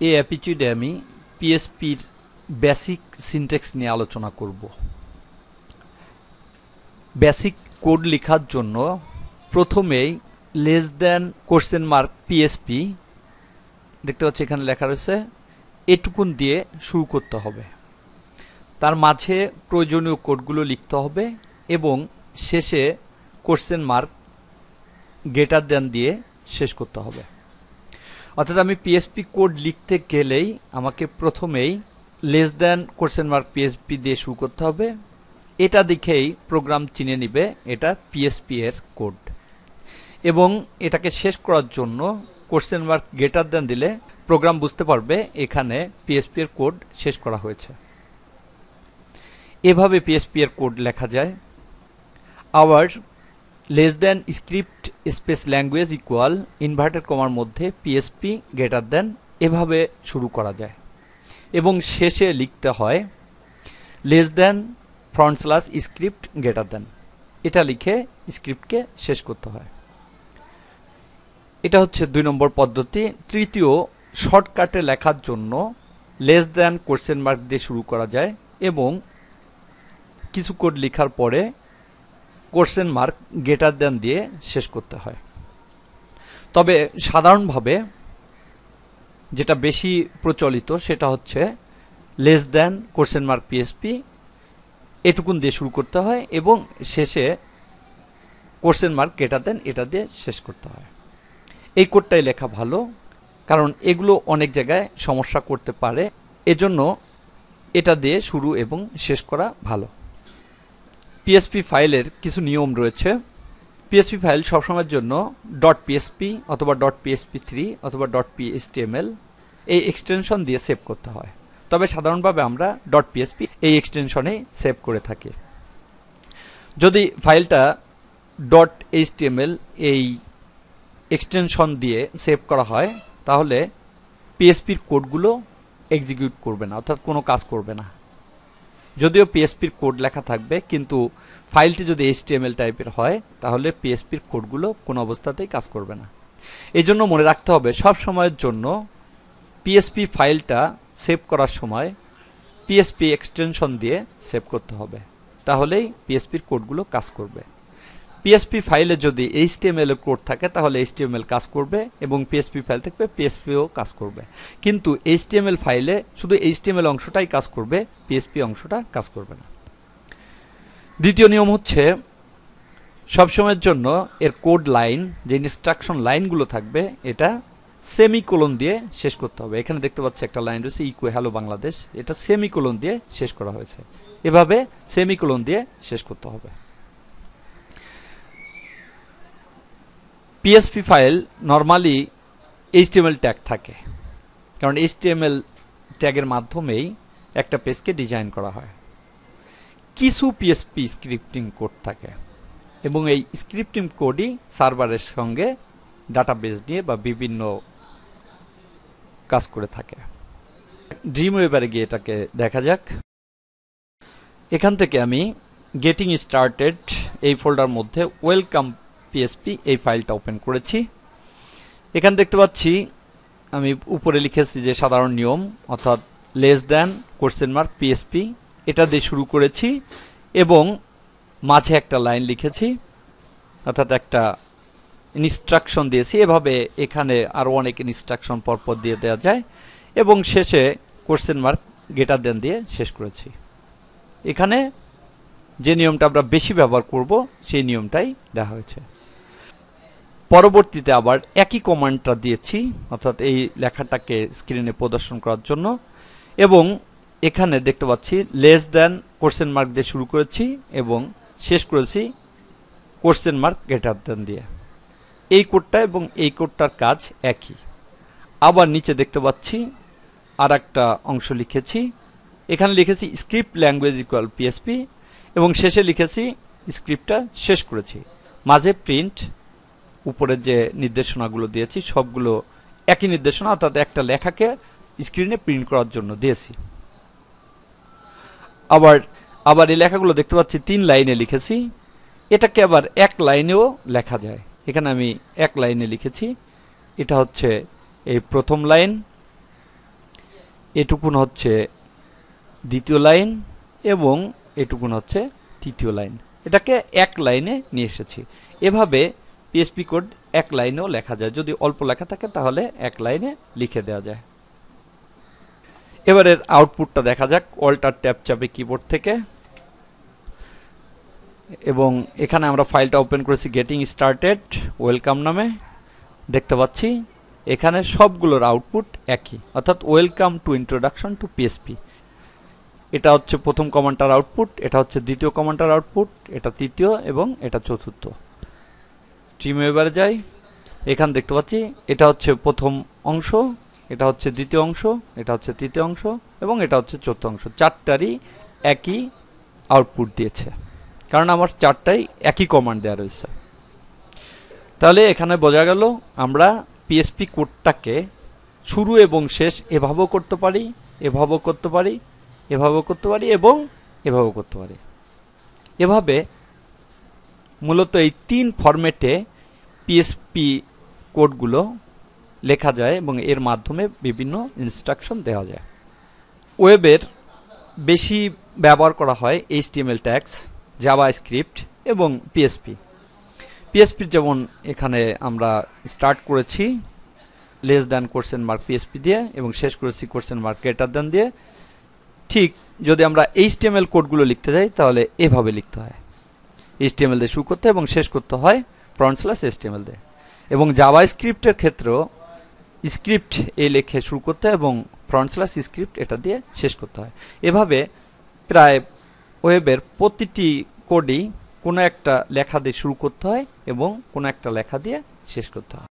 এই এপিসোডে আমি পিএসপির বেসিক সিনট্যাক্স নিয়ে আলোচনা করব। বেসিক কোড লেখার জন্য প্রথমেই less than question mark PSP দেখতে পাচ্ছি এখানে লেখা রয়েছে, এটুকুন দিয়ে শুরু করতে হবে। তার মাঝে প্রয়োজনীয় কোডগুলো লিখতে হবে এবং শেষে কোশ্চেন মার্ক গ্রেটার দ্যান দিয়ে শেষ করতে হবে। অর্থাৎ আমি পিএসপি কোড লিখতে গেলেই আমাকে প্রথমেই less than question mark PSP দিয়ে শুরু করতে হবে। এটা দেখেই প্রোগ্রাম চিনে নিবে এটা পিএসপি এর কোড, এবং এটাকে শেষ করার জন্য কোশ্চেন মার্ক গ্রেটার দ্যান দিলে প্রোগ্রাম বুঝতে পারবে এখানে পিএসপি এর কোড শেষ করা হয়েছে। এভাবে পিএসপি এর কোড লেখা যায়। আবার less than script space language equal inverted কমার মধ্যে পিএসপি গ্রেটার দ্যান এভাবে শুরু করা যায়, এবং শেষে লিখতে হয় less than front slash script greater than. এটা লিখে স্ক্রিপ্টকে শেষ করতে হয়। এটা হচ্ছে 2 নম্বর পদ্ধতি। তৃতীয়, শর্টকাটে লেখার জন্য লেস দ্যান কোশ্চেন মার্ক দিয়ে শুরু করা যায় এবং কিছু কোড লেখার পরে কোশ্চেন মার্ক গ্রেটার দ্যান দিয়ে শেষ করতে হয়। তবে সাধারণভাবে যেটা বেশি প্রচলিত সেটা হচ্ছে less than question mark PSP এটুকুন দিয়ে শুরু করতে হয় এবং শেষে কোশ্চেন মার্ক গ্রেটার দ্যান এটা দিয়ে শেষ করতে হয়। এই কোডটাই লেখা ভালো, কারণ এগুলো অনেক জায়গায় সমস্যা করতে পারে, এজন্য এটা দিয়ে শুরু এবং শেষ করা ভালো। পিএসপি ফাইলের কিছু নিয়ম রয়েছে। পিএসপি ফাইল সবসময়ের জন্য .php অথবা .php3 অথবা .html এই এক্সটেনশন দিয়ে সেভ করতে হয়। তবে সাধারণভাবে আমরা .php এই এক্সটেনশনে সেভ করে থাকি। যদি ফাইলটা .html এই এক্সটেনশন দিয়ে সেভ করা হয় তাহলে পিএসপির কোডগুলো এক্সিকিউট করবে না, অর্থাৎ কোনো কাজ করবে না। যদিও পিএসপির কোড লেখা থাকবে, কিন্তু ফাইলটি যদি HTML টাইপের হয় তাহলে পিএসপির কোডগুলো কোনো অবস্থাতেই কাজ করবে না। এই জন্য মনে রাখতে হবে সব সময়ের জন্য পিএসপি ফাইলটা সেভ করার সময় পিএসপি এক্সটেনশন দিয়ে সেভ করতে হবে, তাহলেই পিএসপির কোডগুলো কাজ করবে। পিএসপি ফাইলে যদি HTML এর কোড থাকে তাহলে HTML কাজ করবে এবং পিএসপি ফাইল থাকবে পিএসপিও কাজ করবে, কিন্তু HTML ফাইলে শুধু HTML অংশটাই কাজ করবে, পিএসপি অংশটা কাজ করবে না। দ্বিতীয় নিয়ম হচ্ছে সবসময়ের জন্য এর কোড লাইন, যে ইনস্ট্রাকশন লাইনগুলো থাকবে, এটা সেমিকোলন দিয়ে শেষ করতে হবে। এখানে দেখতে পাচ্ছি একটা লাইন রয়েছে ইকো হ্যালো বাংলাদেশ, এটা সেমিকোলন দিয়ে শেষ করা হয়েছে। এভাবে সেমিকোলন দিয়ে শেষ করতে হবে। PSP file normally HTML tag থাকে, কারণ HTML ট্যাগের মাধ্যমেই একটা পেজকে ডিজাইন করা হয়। কিছু পিএসপি স্ক্রিপ্টিং কোড থাকে এবং এই স্ক্রিপ্টিং কোডই সার্ভারের সঙ্গে ডাটাবেস নিয়ে বা বিভিন্ন কাজ করে থাকে। ড্রিমওয়েভারে গিয়ে এটাকে দেখা যাক। এখান থেকে আমি গেটিং স্টার্টেড এই ফোল্ডার মধ্যে ওয়েলকাম পিএসপি এই ফাইলটা ওপেন করেছি। এখানে দেখতে পাচ্ছি আমি উপরে লিখেছি যে সাধারণ নিয়ম, অর্থাৎ less than question mark PSP এটা দিয়ে শুরু করেছি এবং মাঝে একটা লাইন লিখেছি, অর্থাৎ একটা ইনস্ট্রাকশন দিয়েছি। এভাবে এখানে আরো অনেক ইনস্ট্রাকশন পরপর দিয়ে দেওয়া যায় এবং শেষে কোশ্চেন মার্ক গ্রেটার দ্যান দিয়ে শেষ করেছি। এখানে যে নিয়মটা আমরা বেশি ব্যবহার করব সেই নিয়মটাই দেওয়া হয়েছে। পরবর্তীতে আবার একই কমান্ডটা দিয়েছি, অর্থাৎ এই লেখাটাকে স্ক্রিনে প্রদর্শন করার জন্য, এবং এখানে দেখতে পাচ্ছি লেস দ্যান কোশ্চেন মার্ক দিয়ে শুরু করেছি এবং শেষ করেছি কোশ্চেন মার্ক গ্রেটার দ্যান দিয়ে। এই কোডটা এবং এই কোডটার কাজ একই। আবার নিচে দেখতে পাচ্ছি আর একটা অংশ লিখেছি, এখানে লিখেছি স্ক্রিপ্ট ল্যাঙ্গুয়েজ ইকুয়াল পিএসপি এবং শেষে লিখেছি স্ক্রিপ্টটা শেষ করেছি। মাঝে প্রিন্ট, উপরে যে নির্দেশনাগুলো দিয়েছি সবগুলো একই নির্দেশনা, অর্থাৎ একটা লেখাকে স্ক্রিনে প্রিন্ট করার জন্য দিয়েছি। আবার এই লেখাগুলো দেখতে পাচ্ছি 3 লাইনে লিখেছি, এটাকে আবার এক লাইনেও লেখা যায়। এখানে আমি এক লাইনে লিখেছি, এটা হচ্ছে এই প্রথম লাইন, এটুকুন হচ্ছে দ্বিতীয় লাইন এবং এটুকুন হচ্ছে তৃতীয় লাইন। এটাকে এক লাইনে নিয়ে এসেছি। এভাবে পিএসপি কোড এক লাইনেও লেখা যায়। যদি অল্প লেখা থাকে তাহলে এক লাইনে লিখে দেওয়া যায়। এবারের আউটপুটটা দেখা যাক। অল্টার ট্যাব চাপে কিবোর্ড থেকে, এবং এখানে আমরা ফাইলটা ওপেন করেছি গেটিং স্টার্টেড ওয়েলকাম নামে। দেখতে পাচ্ছি এখানে সবগুলোর আউটপুট একই, অর্থাৎ welcome to introduction to PSP. এটা হচ্ছে প্রথম কমান্ডটার আউটপুট, এটা হচ্ছে দ্বিতীয় কমান্ডটার আউটপুট, এটা তৃতীয় এবং এটা চতুর্থ। ড্রিমওয়েভারে যাই, এখানে দেখতে পাচ্ছি এটা হচ্ছে প্রথম অংশ, এটা হচ্ছে দ্বিতীয় অংশ, এটা হচ্ছে তৃতীয় অংশ এবং এটা হচ্ছে চতুর্থ অংশ। চারটারই একই আউটপুট দিয়েছে, কারণ আমার চারটাই একই কমান্ড দেওয়া রয়েছে। তাহলে এখানে বোঝা গেল আমরা পিএসপি কোডটাকে শুরু এবং শেষ এভাবেও করতে পারি, এভাবেও করতে পারি, এভাবেও করতে পারি এবং এভাবেও করতে পারি। এভাবে মূলত এই তিন ফরম্যাটে পিএসপি কোডগুলো লেখা যায় এবং এর মাধ্যমে বিভিন্ন ইনস্ট্রাকশন দেওয়া যায়। ওয়েবের বেশি ব্যবহার করা হয় এইচটিএমএল ট্যাগস, জাভাস্ক্রিপ্ট এবং পিএসপি। পিএসপি যেমন এখানে আমরা স্টার্ট করেছি less than question mark PSP দিয়ে এবং শেষ করেছি কোশ্চেন মার্ক গ্রেটার দ্যান দিয়ে। ঠিক যদি আমরা এইচটিএমএল কোডগুলো লিখতে যাই তাহলে এভাবে লিখতে হয়। এইচটিএমএল দিয়ে শুরু করতে এবং শেষ করতে হয় /HTML দিয়ে। এবং জাভাস্ক্রিপ্টের ক্ষেত্রেও স্ক্রিপ্ট এই লেখে শুরু করতে হয় এবং /script এটা দিয়ে শেষ করতে হয়। এভাবে প্রায় ওয়েবের প্রতিটি কোডই কোনো একটা লেখা দিয়ে শুরু করতে হয় এবং কোনো একটা লেখা দিয়ে শেষ করতে হয়।